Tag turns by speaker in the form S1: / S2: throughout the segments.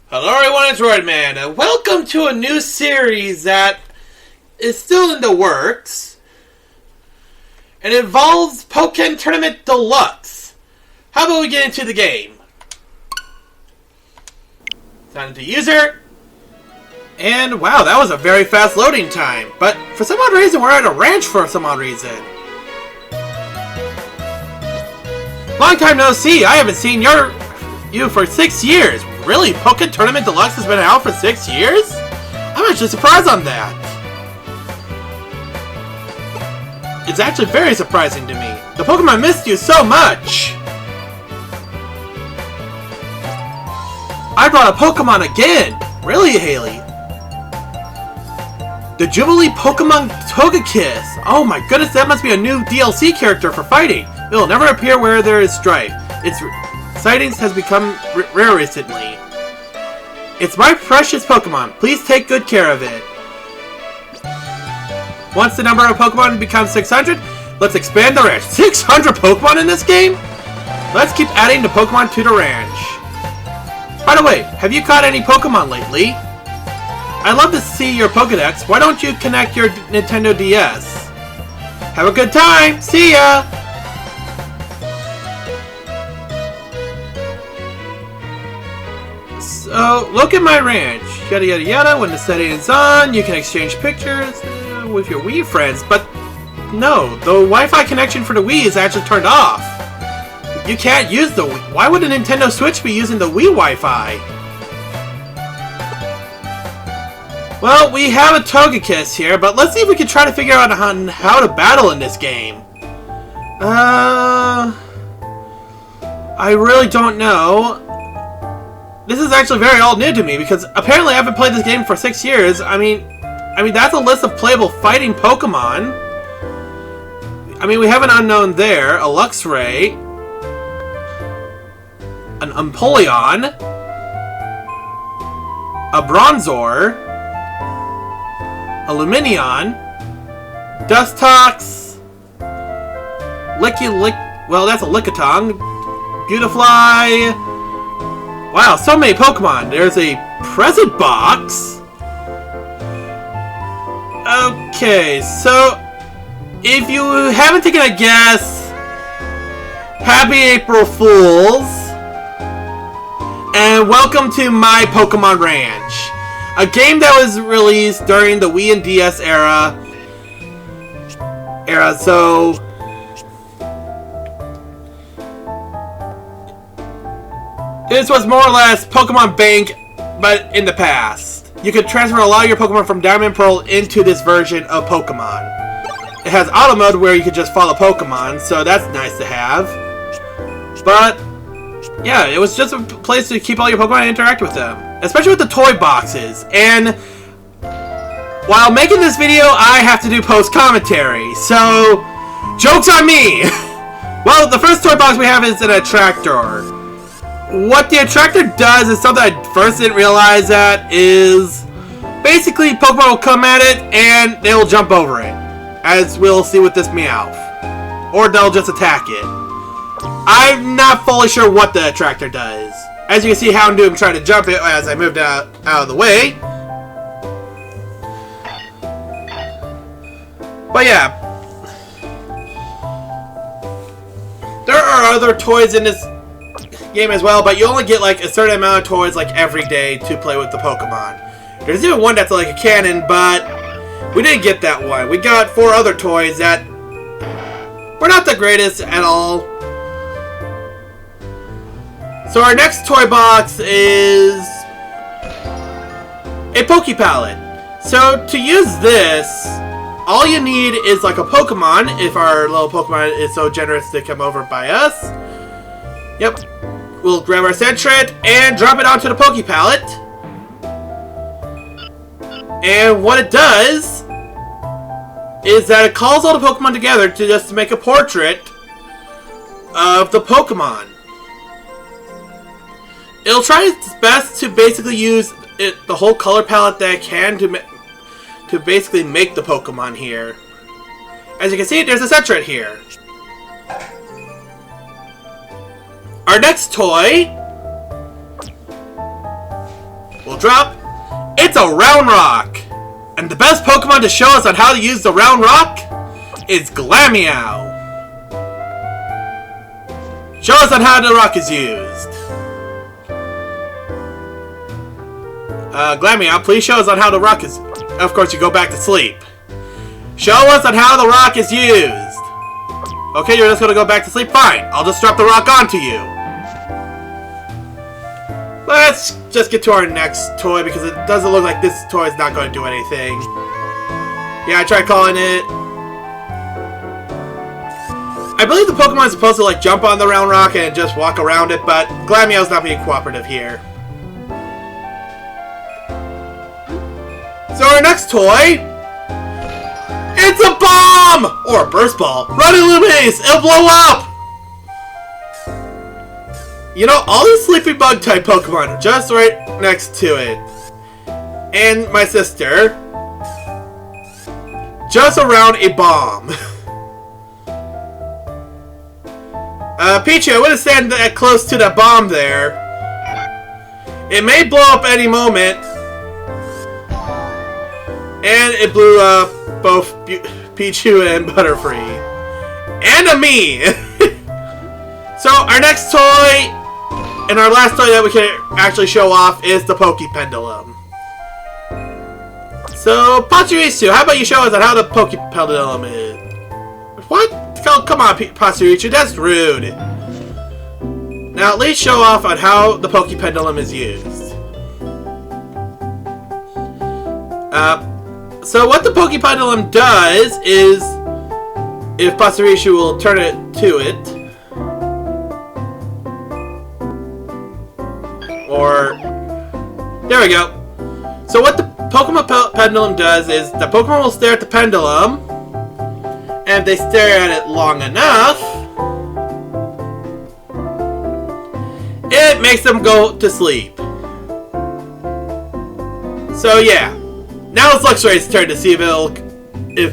S1: Hello everyone, it's Roidman, and welcome to a new series that is still in the works. And it involves Pokken Tournament Deluxe. How about we get into the game? Sign into user. And wow, that was a very fast loading time. But for some odd reason, we're at a ranch for some odd reason. Long time no see, I haven't seen you for 6 years. Really? Pokken Tournament Deluxe has been out for 6 years? I'm actually surprised on that. It's actually very surprising to me. The Pokemon missed you so much. I brought a Pokemon again. Really, Haley? The Jubilee Pokemon Togekiss. Oh my goodness, that must be a new DLC character for fighting. It will never appear where there is strife. Its sightings has become rare recently. It's my precious Pokemon. Please take good care of it. Once the number of Pokemon becomes 600, let's expand the ranch. 600 Pokemon in this game? Let's keep adding the Pokemon to the ranch. By the way, have you caught any Pokemon lately? I'd love to see your Pokedex. Why don't you connect your Nintendo DS? Have a good time. See ya! So, look at my ranch. Yada yada yada. When the setting is on, you can exchange pictures with your Wii friends. But no, the Wi-Fi connection for the Wii is actually turned off. You can't use the Wii. Why would a Nintendo Switch be using the Wii Wi-Fi? Well, we have a Togekiss here, but let's see if we can try to figure out how to battle in this game. I really don't know. This is actually very all new to me, because apparently I haven't played this game for 6 years. I mean, that's a list of playable fighting Pokemon. I mean, we have an unknown there, a Luxray, an Empoleon, a Bronzor, a Luminion, Dustox, well, that's a Lickitung, Beautifly. Wow, so many Pokemon. There's a present box. Okay, so if you haven't taken a guess, happy April Fools, and welcome to my Pokemon Ranch, a game that was released during the Wii and DS era. So this was more or less Pokemon Bank, but in the past. You could transfer a lot of your Pokemon from Diamond and Pearl into this version of Pokemon. It has Auto Mode where you could just follow Pokemon, so that's nice to have. But yeah, it was just a place to keep all your Pokemon and interact with them. Especially with the toy boxes. And while making this video, I have to do post-commentary. So, joke's on me! Well, the first toy box we have is an Attractor. What the Attractor does is something I first didn't realize that is basically Pokemon will come at it and they will jump over it. As we'll see with this Meowth. Or they'll just attack it. I'm not fully sure what the Attractor does. As you can see, Houndoom tried to jump it as I moved out of the way. But yeah. There are other toys in this game as well, but you only get like a certain amount of toys like every day to play with the Pokemon. There's even one that's like a cannon, but we didn't get that one. We got 4 other toys that were not the greatest at all. So our next toy box is a Poké Palette. So to use this, all you need is like a Pokemon, if our little Pokemon is so generous to come over by us. Yep. We'll grab our Sentret and drop it onto the Poké Palette. And what it does is that it calls all the Pokemon together to just make a portrait of the Pokemon. It'll try its best to basically use the whole color palette that it can to basically make the Pokemon here. As you can see, there's a Sentret here. Our next toy will drop. It's a round rock. And the best Pokemon to show us on how to use the round rock is Glameow. Show us on how the rock is used. Glameow, please show us on how the rock is... Of course, you go back to sleep. Show us on how the rock is used. Okay, you're just gonna go back to sleep? Fine, I'll just drop the rock onto you. Let's just get to our next toy, because it doesn't look like this toy is not going to do anything. Yeah, I tried calling it. I believe the Pokemon is supposed to like jump on the round rock and just walk around it, but Glameow's not being cooperative here. So our next toy, it's a bomb! Or a burst ball. Run, Illuminace! It'll blow up! You know, all these sleepy bug type Pokemon are just right next to it. And my sister. Just around a bomb. Pichu, I wouldn't stand that close to that bomb there. It may blow up any moment. And it blew up both Pichu and Butterfree. And me! So, our next toy, and our last toy that we can actually show off, is the Poké Pendulum. So, Pachirisu, how about you show us on how the Poké Pendulum is? What? Oh, come on, Pachirisu, that's rude. Now, at least show off on how the Poké Pendulum is used. So what the Poké Pendulum does is, if Pachirisu will turn it to it, or, there we go. So what the Pokemon Pendulum does is, the Pokemon will stare at the pendulum, and if they stare at it long enough, it makes them go to sleep. So yeah. Now it's Luxray's turn to see if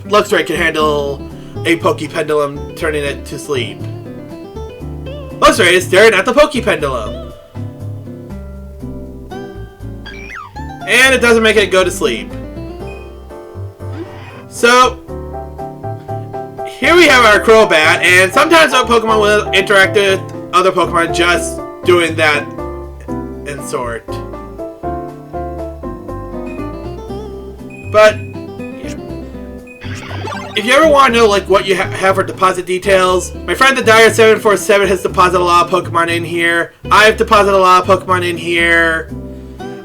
S1: Luxray can handle a Poké Pendulum turning it to sleep. Luxray is staring at the Poké Pendulum. And it doesn't make it go to sleep. So, here we have our Crobat, and sometimes our Pokemon will interact with other Pokemon just doing that and sort. But if you ever want to know like what you have for deposit details, my friend the Dyer747 has deposited a lot of Pokemon in here. I've deposited a lot of Pokemon in here.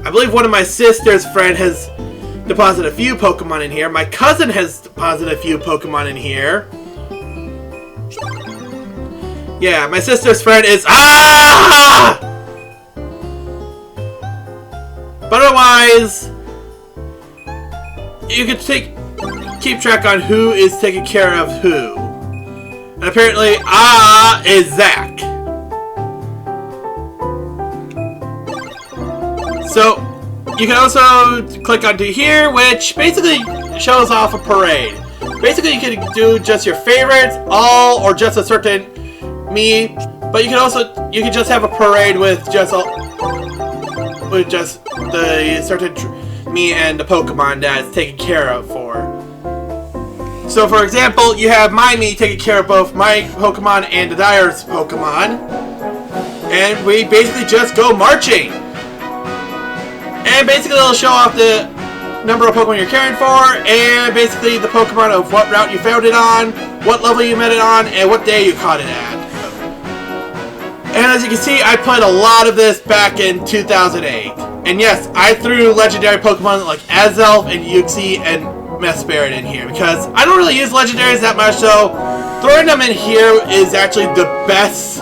S1: I believe one of my sister's friend has deposited a few Pokemon in here. My cousin has deposited a few Pokemon in here. Yeah, my sister's friend is But otherwise, you can keep track on who is taking care of who. And apparently, is Zach. So, you can also click onto here, which basically shows off a parade. Basically, you can do just your favorites, all, or just a certain me. But you can just have a parade with just the certain me and the Pokemon that it's taken care of for. So for example, you have my me taking care of both my Pokemon and the Dyer's Pokemon. And we basically just go marching. And basically it'll show off the number of Pokemon you're caring for, and basically the Pokemon of what route you found it on, what level you met it on, and what day you caught it at. And as you can see, I played a lot of this back in 2008. And yes, I threw legendary Pokemon like Azelf and Uxie and Mesprit in here, because I don't really use legendaries that much, so throwing them in here is actually the best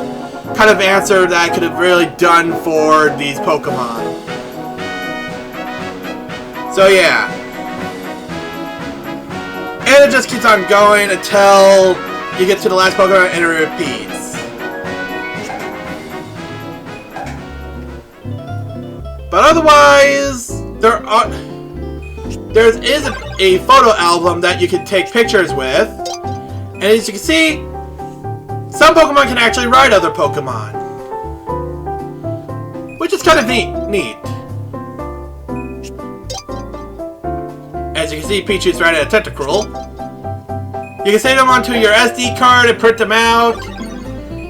S1: kind of answer that I could have really done for these Pokemon. So yeah. And it just keeps on going until you get to the last Pokemon and it repeats. But otherwise, there is a photo album that you can take pictures with. And as you can see, some Pokemon can actually ride other Pokemon, which is kind of neat. As you can see, Pichu's right at a tentacruel. You can save them onto your SD card and print them out.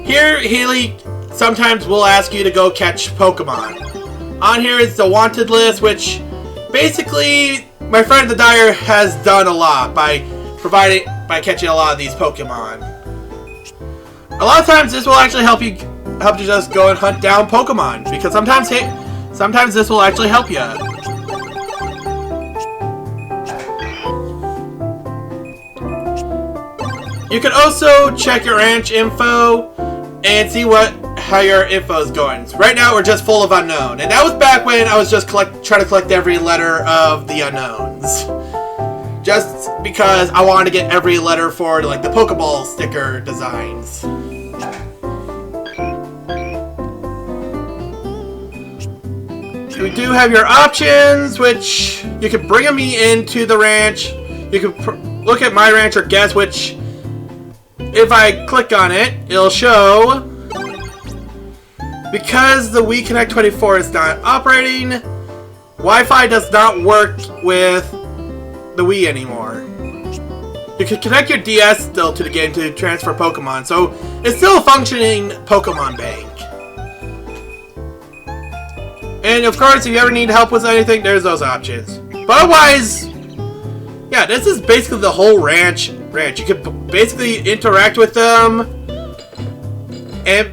S1: Here, Healy sometimes will ask you to go catch Pokemon. On here is the wanted list, which basically my friend the Dyer has done a lot by catching a lot of these Pokemon. A lot of times this will actually help you just go and hunt down Pokemon, because sometimes this will actually help you. You can also check your ranch info and see how your info is going. Right now we're just full of unknown, and that was back when I was just trying to collect every letter of the unknowns. Just because I wanted to get every letter for like the Pokeball sticker designs. We do have your options, which you can bring them into the ranch. You can look at my ranch or guess, which if I click on it, it'll show. Because the Wii Connect 24 is not operating, Wi-Fi does not work with the Wii anymore. You can connect your DS still to the game to transfer Pokemon, so it's still a functioning Pokemon bank. And of course, if you ever need help with anything, there's those options. But otherwise, yeah, this is basically the whole ranch. You can basically interact with them. And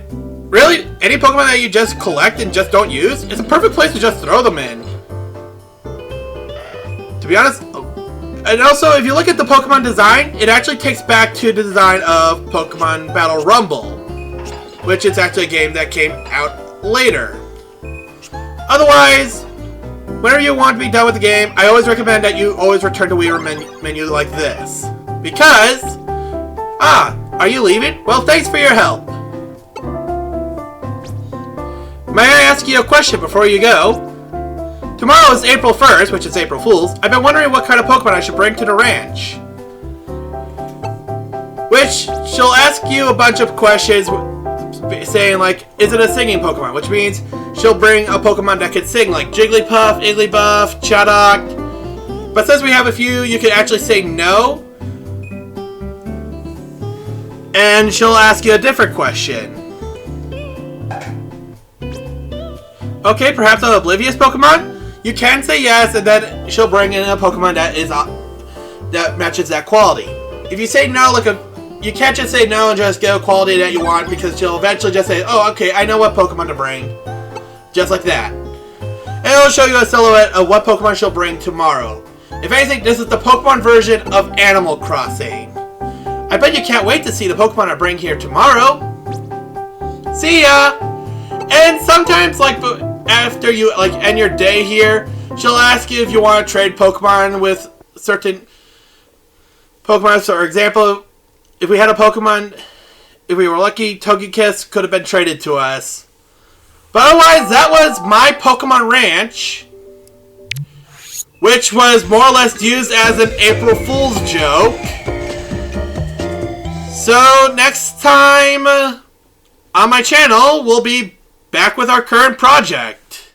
S1: really, any Pokemon that you just collect and just don't use, it's a perfect place to just throw them in. To be honest, and also, if you look at the Pokemon design, it actually takes back to the design of Pokemon Battle Rumble, which is actually a game that came out later. Otherwise, whenever you want to be done with the game, I always recommend that you always return to Wii menu like this. Because, are you leaving? Well, thanks for your help. May I ask you a question before you go? Tomorrow is April 1st, which is April Fool's. I've been wondering what kind of Pokemon I should bring to the ranch. Which, she'll ask you a bunch of questions saying like, is it a singing Pokemon? Which means she'll bring a Pokemon that can sing, like Jigglypuff, Igglybuff, Chaddock. But since we have a few, you can actually say no. And she'll ask you a different question. Okay, perhaps an oblivious Pokemon? You can say yes, and then she'll bring in a Pokemon that matches that quality. If you say no, you can't just say no and just get a quality that you want, because she'll eventually just say, oh, okay, I know what Pokemon to bring. Just like that. And it'll show you a silhouette of what Pokemon she'll bring tomorrow. If anything, this is the Pokemon version of Animal Crossing. I bet you can't wait to see the Pokemon I bring here tomorrow. See ya! And sometimes, like, after you, like, end your day here, she'll ask you if you want to trade Pokemon with certain Pokemon. So, for example, if we had a Pokemon, if we were lucky, Togekiss could have been traded to us. But otherwise, that was my Pokemon Ranch, which was more or less used as an April Fool's joke. So, next time on my channel, we'll be back with our current project.